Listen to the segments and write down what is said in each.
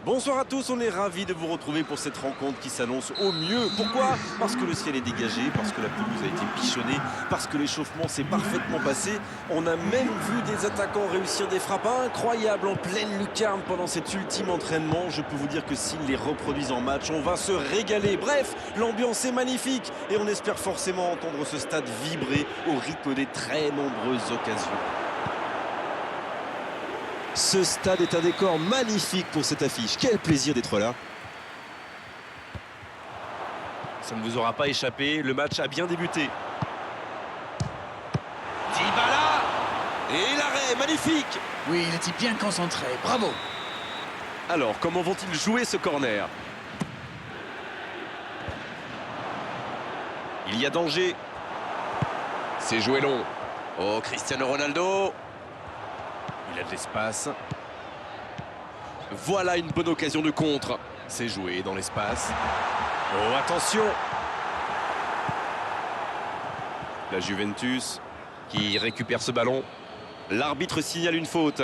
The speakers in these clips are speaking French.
Bonsoir à tous, on est ravis de vous retrouver pour cette rencontre qui s'annonce au mieux. Pourquoi? Parce que le ciel est dégagé, parce que la pelouse a été bichonnée, parce que l'échauffement s'est parfaitement passé. On a même vu des attaquants réussir des frappes incroyables en pleine lucarne pendant cet ultime entraînement. Je peux vous dire que s'ils les reproduisent en match, on va se régaler. Bref, l'ambiance est magnifique et on espère forcément entendre ce stade vibrer au rythme des très nombreuses occasions. Ce stade est un décor magnifique pour cette affiche. Quel plaisir d'être là. Ça ne vous aura pas échappé, le match a bien débuté. Dybala! Et l'arrêt, magnifique! Oui, il était bien concentré, bravo. Alors, comment vont-ils jouer ce corner? Il y a danger. C'est joué long. Oh, Cristiano Ronaldo! Il a de l'espace. Voilà une bonne occasion de contre. C'est joué dans l'espace. Oh, attention! La Juventus qui récupère ce ballon. L'arbitre signale une faute.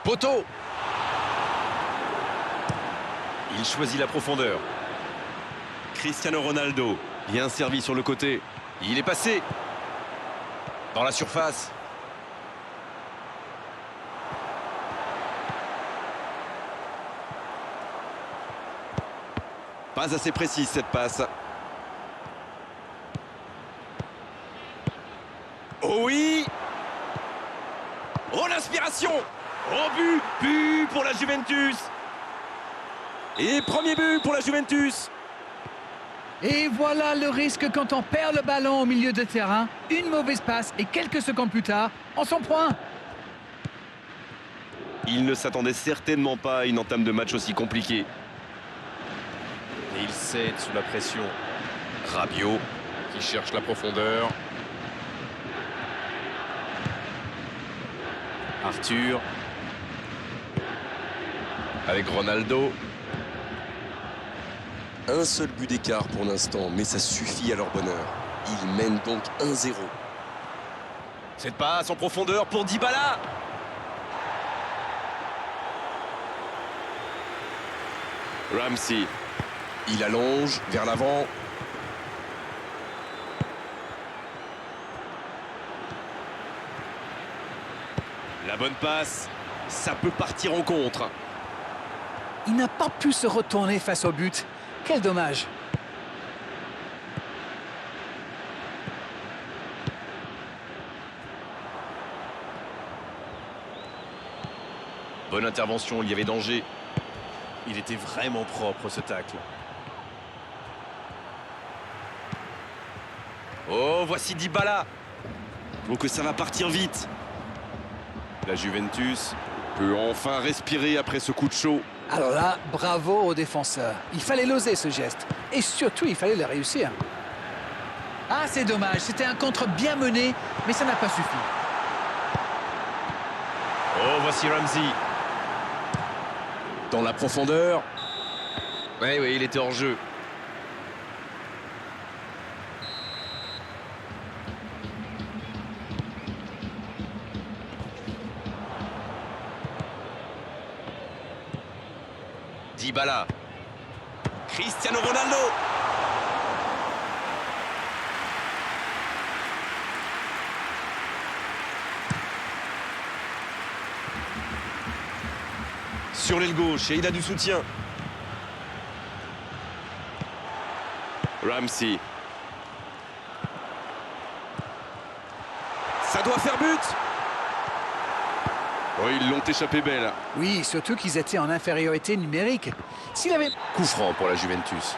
Poteau! Il choisit la profondeur. Cristiano Ronaldo, bien servi sur le côté. Il est passé dans la surface. Pas assez précise cette passe. Oh oui! Oh l'inspiration! Oh but pour la Juventus! Et premier but pour la Juventus. Et voilà le risque quand on perd le ballon au milieu de terrain. Une mauvaise passe et quelques secondes plus tard, on s'en prend. Il ne s'attendait certainement pas à une entame de match aussi compliquée. Et il cède sous la pression. Rabiot qui cherche la profondeur. Arthur. Avec Ronaldo. Un seul but d'écart pour l'instant, mais ça suffit à leur bonheur. Ils mènent donc 1-0. Cette passe en profondeur pour Dybala. Ramsey. Il allonge vers l'avant. La bonne passe, ça peut partir en contre. Il n'a pas pu se retourner face au but. Quel dommage. Bonne intervention, il y avait danger. Il était vraiment propre ce tacle. Oh, voici Dybala. Donc ça va partir vite. La Juventus peut enfin respirer après ce coup de chaud. Alors là, bravo aux défenseurs. Il fallait l'oser ce geste. Et surtout, il fallait le réussir. Ah, c'est dommage. C'était un contre bien mené, mais ça n'a pas suffi. Oh, voici Ramsey. Dans la profondeur. Oui, il était hors jeu. Dybala. Cristiano Ronaldo. Sur l'aile gauche et il a du soutien. Ramsey. Ça doit faire but. Oh, ils l'ont échappé belle. Oui, surtout qu'ils étaient en infériorité numérique. S'il avait... Coup franc pour la Juventus.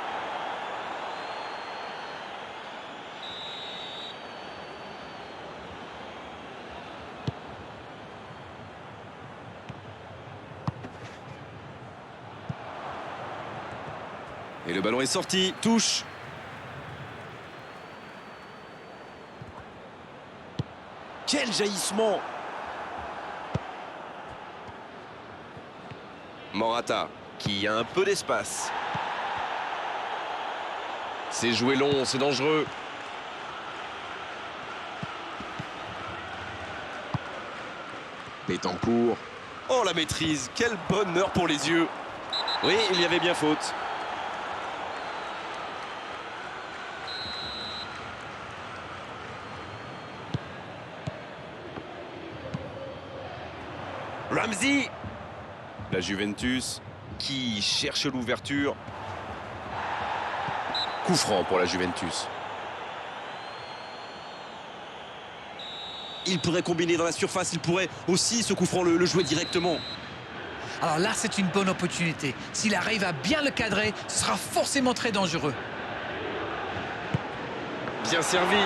Et le ballon est sorti, touche. Quel jaillissement! Morata, qui a un peu d'espace. C'est joué long, c'est dangereux. Betancourt. Oh, la maîtrise, quel bonheur pour les yeux. Oui, il y avait bien faute. Ramsey. La Juventus qui cherche l'ouverture. Coup franc pour la Juventus. Il pourrait combiner dans la surface, il pourrait aussi, ce coup franc, le jouer directement. Alors là, c'est une bonne opportunité. S'il arrive à bien le cadrer, ce sera forcément très dangereux. Bien servi.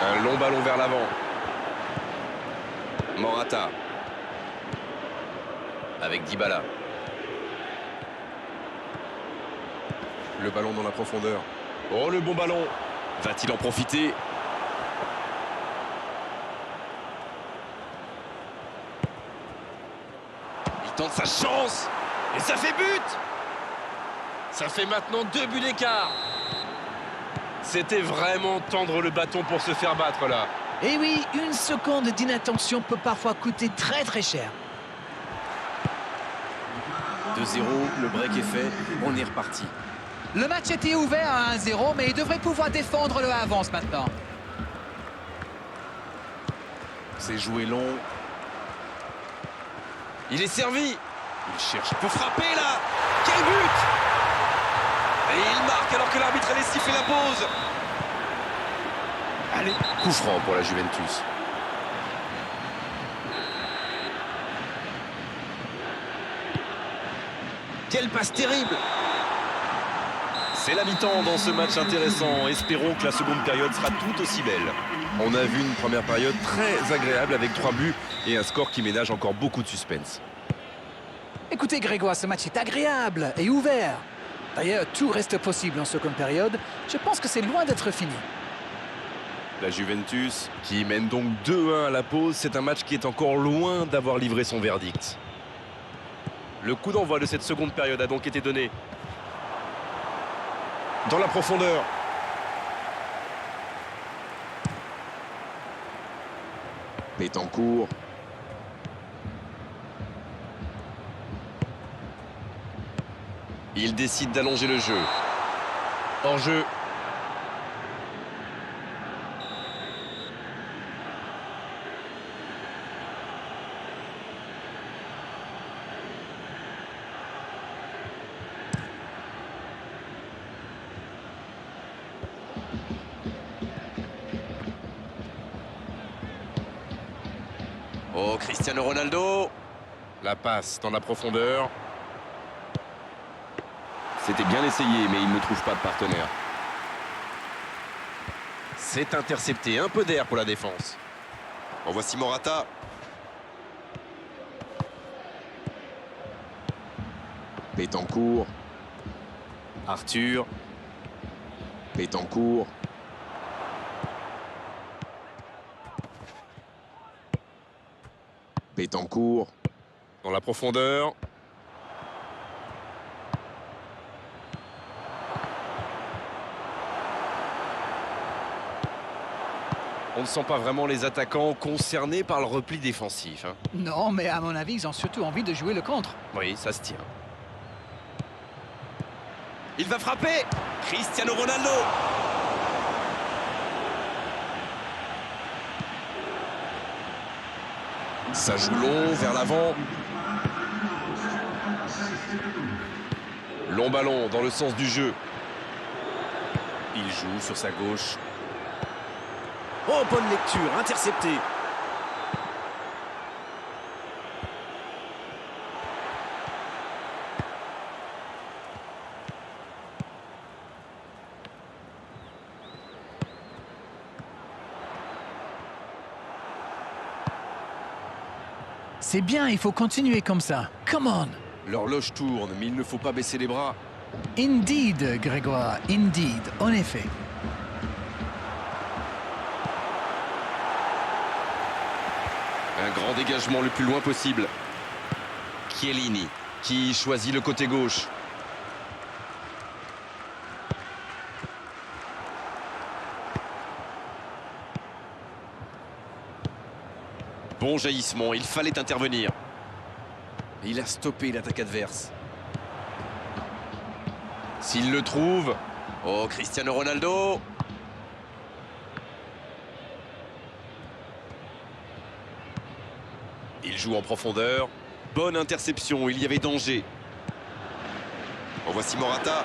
Un long ballon vers l'avant. Morata. Avec Dybala. Le ballon dans la profondeur. Oh, le bon ballon. Va-t-il en profiter? Il tente sa chance. Et ça fait but. Ça fait maintenant 2 buts d'écart. C'était vraiment tendre le bâton pour se faire battre là. Et oui, une seconde d'inattention peut parfois coûter très très cher. 2-0, le break est fait, on est reparti. Le match était ouvert à 1-0, mais il devrait pouvoir défendre le avance maintenant. C'est joué long. Il est servi. Il cherche, il peut frapper là. Quel but! Et il marque alors que l'arbitre allait siffler la pause. Allez, coup franc pour la Juventus. Quelle passe terrible! C'est la mi-temps dans ce match intéressant. Espérons que la seconde période sera tout aussi belle. On a vu une première période très agréable avec 3 buts et un score qui ménage encore beaucoup de suspense. Écoutez Grégoire, ce match est agréable et ouvert. D'ailleurs, tout reste possible en seconde période. Je pense que c'est loin d'être fini. La Juventus qui mène donc 2-1 à la pause. C'est un match qui est encore loin d'avoir livré son verdict. Le coup d'envoi de cette seconde période a donc été donné. Dans la profondeur. Betancourt. Il décide d'allonger le jeu. Hors jeu. Oh, Cristiano Ronaldo. La passe dans la profondeur. C'était bien essayé, mais il ne trouve pas de partenaire. C'est intercepté, un peu d'air pour la défense. En voici Morata. Betancourt. Arthur. Betancourt. Betancourt. Dans la profondeur. On ne sent pas vraiment les attaquants concernés par le repli défensif. Hein. Non, mais à mon avis, ils ont surtout envie de jouer le contre. Oui, ça se tient. Il va frapper. Cristiano Ronaldo. Ça joue long vers l'avant. Long ballon dans le sens du jeu. Il joue sur sa gauche. Oh, bonne lecture, intercepté. C'est bien, il faut continuer comme ça. Come on! L'horloge tourne, mais il ne faut pas baisser les bras. Indeed, Grégoire, indeed, en effet. Un grand dégagement le plus loin possible. Chiellini qui choisit le côté gauche. Bon jaillissement, il fallait intervenir. Il a stoppé l'attaque adverse. S'il le trouve... Oh, Cristiano Ronaldo! Il joue en profondeur. Bonne interception, il y avait danger. En voici Morata.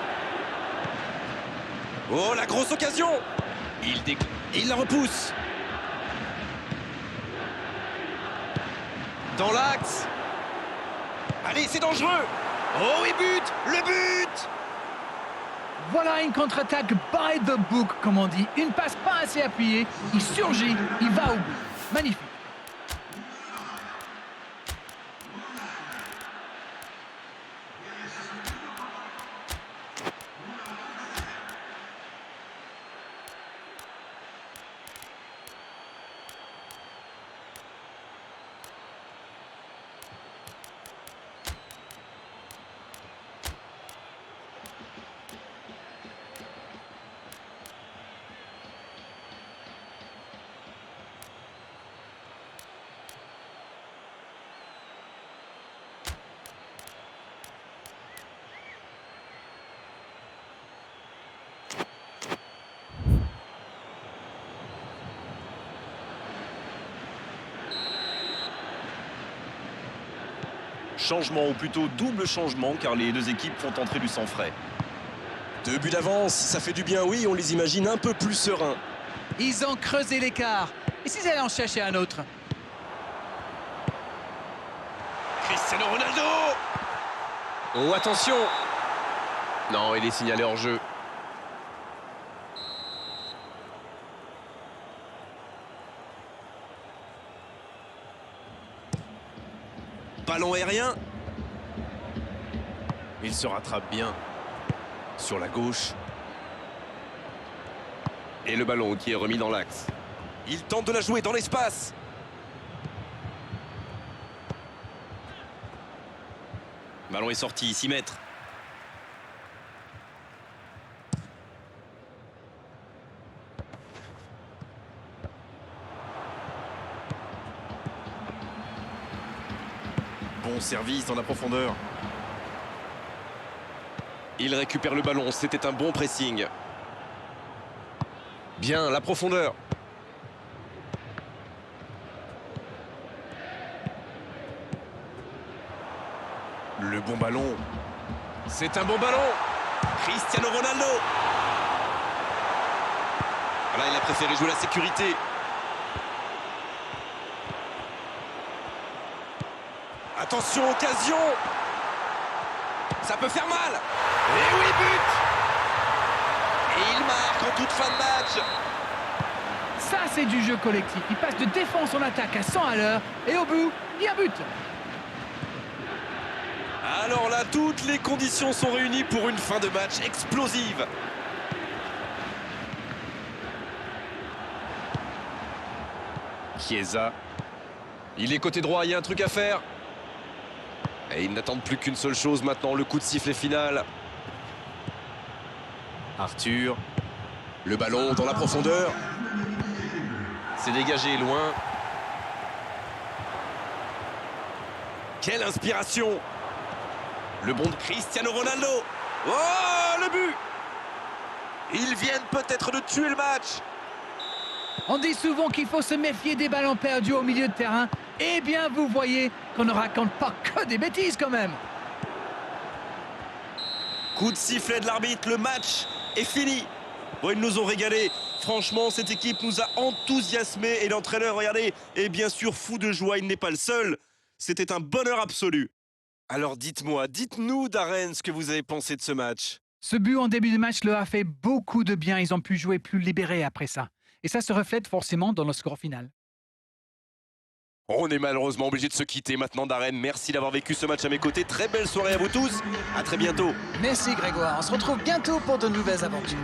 Oh, la grosse occasion! Il la repousse. Dans l'axe. Allez, c'est dangereux. Oh, et but! Le but! Voilà une contre-attaque by the book, comme on dit. Une passe pas assez appuyée, il surgit, il va au bout. Magnifique. Changement, ou plutôt double changement, car les deux équipes font entrer du sang frais. 2 buts d'avance, ça fait du bien, oui, on les imagine un peu plus sereins. Ils ont creusé l'écart. Et s'ils allaient en chercher un autre? Cristiano Ronaldo! Oh, attention! Non, il est signalé hors jeu. Ballon aérien. Il se rattrape bien. Sur la gauche. Et le ballon qui est remis dans l'axe. Il tente de la jouer dans l'espace. Ballon est sorti, 6 mètres. Bon service dans la profondeur. Il récupère le ballon, c'était un bon pressing. Bien, la profondeur. Le bon ballon. C'est un bon ballon. Cristiano Ronaldo. Là, il a préféré jouer la sécurité. Attention, occasion. Ça peut faire mal. Et oui, but. Et il marque en toute fin de match. Ça, c'est du jeu collectif. Il passe de défense en attaque à 100 à l'heure. Et au bout, il y a but. Alors là, toutes les conditions sont réunies pour une fin de match explosive. Chiesa. Il est côté droit, il y a un truc à faire. Et ils n'attendent plus qu'une seule chose maintenant, le coup de sifflet final. Arthur. Le ballon dans la profondeur. C'est dégagé loin. Quelle inspiration! Le bon de Cristiano Ronaldo. Oh, le but! Ils viennent peut-être de tuer le match. On dit souvent qu'il faut se méfier des ballons perdus au milieu de terrain. Eh bien, vous voyez qu'on ne raconte pas que des bêtises quand même. Coup de sifflet de l'arbitre, le match est fini. Bon, ils nous ont régalé. Franchement, cette équipe nous a enthousiasmés. Et l'entraîneur, regardez, est bien sûr fou de joie. Il n'est pas le seul. C'était un bonheur absolu. Alors dites-nous, Darren, ce que vous avez pensé de ce match. Ce but en début de match leur a fait beaucoup de bien. Ils ont pu jouer plus libérés après ça. Et ça se reflète forcément dans le score final. On est malheureusement obligé de se quitter maintenant, Darren. Merci d'avoir vécu ce match à mes côtés. Très belle soirée à vous tous. À très bientôt. Merci Grégoire. On se retrouve bientôt pour de nouvelles aventures.